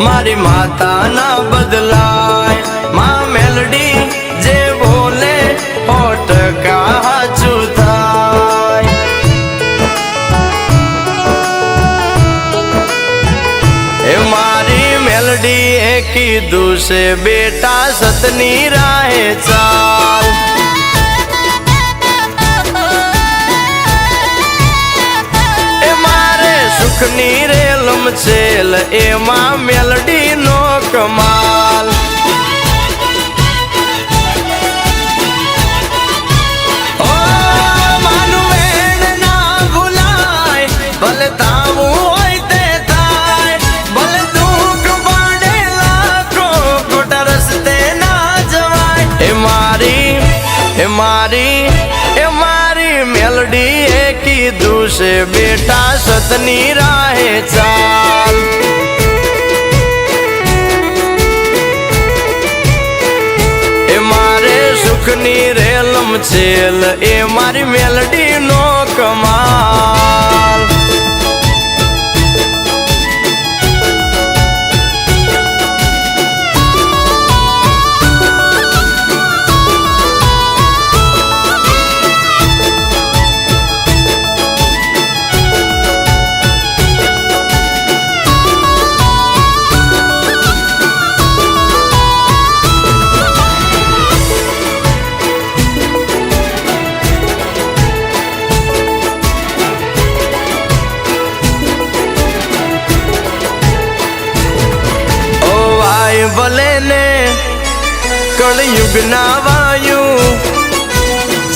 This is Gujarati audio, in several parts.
મારી માતા ના બદલાય માં મેલડી જે બોલે 100% હાચું થાય એ મારી મેલડી એ કીધું છે બેટા સતની રાહે ચાલ સુખની રેલમ છેલ એમાં મેલડી નો કમાલ ઓ માનું વેણ ના ભૂલાય ભલે તાવું હોય તે થાય ભલે દુઃખ પાડે લાખો ખોટા રસ્તે ના જવાય એ મારી મેલડી એ કીધું છે બેટા સતની રાહે ચાલ એ મારે સુખની રેલમ છેલ એ મારી મેલડી નો કમાલ ભલે ને કળયુગ ના વાયુ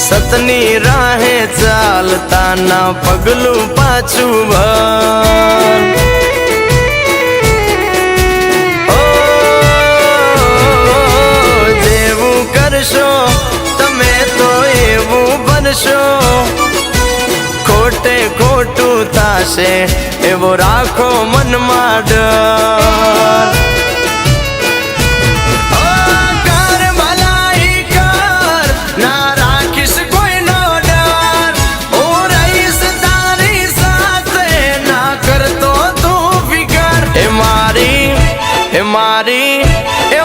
સતની રાહે ચાલતા ના પગલું પાછું ભર જેવું કરશો તમે તો એવું બનશો ખોટે ખોટું થાશે એવો રાખો મનમાં ડર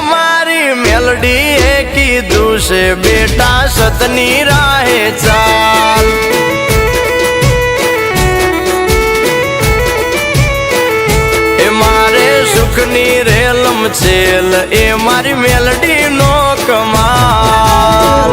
મારી મેલડી એ કીધું છે બેટા સતની રાહે ચાલ એ મારે સુખની રેલમ છેલ એ મારી મેલડી નો કમાલ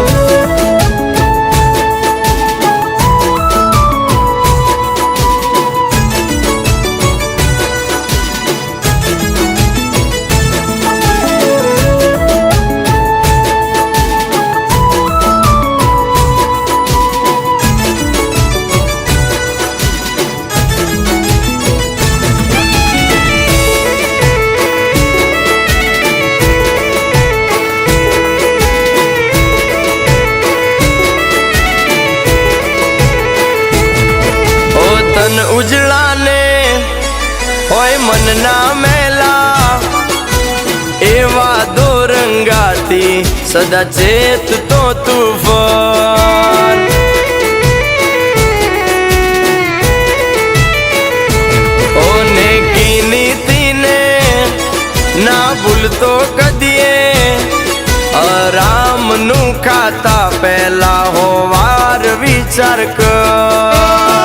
ઉજળા ને હોય મન ના મેલા એવા દોરંગાથી સદા ચેત તો તુફાન ઓને કી નીતિને ના ભૂલતો કદીએ આરામ નું ખાતા પહેલા હોવાર વિચાર કર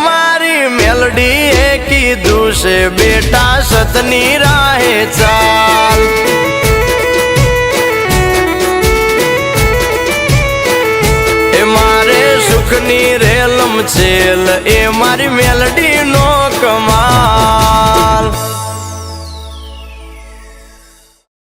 મારી મેલડી એ કીધું છે બેટા સતની રાહે ચાલ એ મારે સુખની રેલમ છેલ એ મારી મેલડી નો કમાલ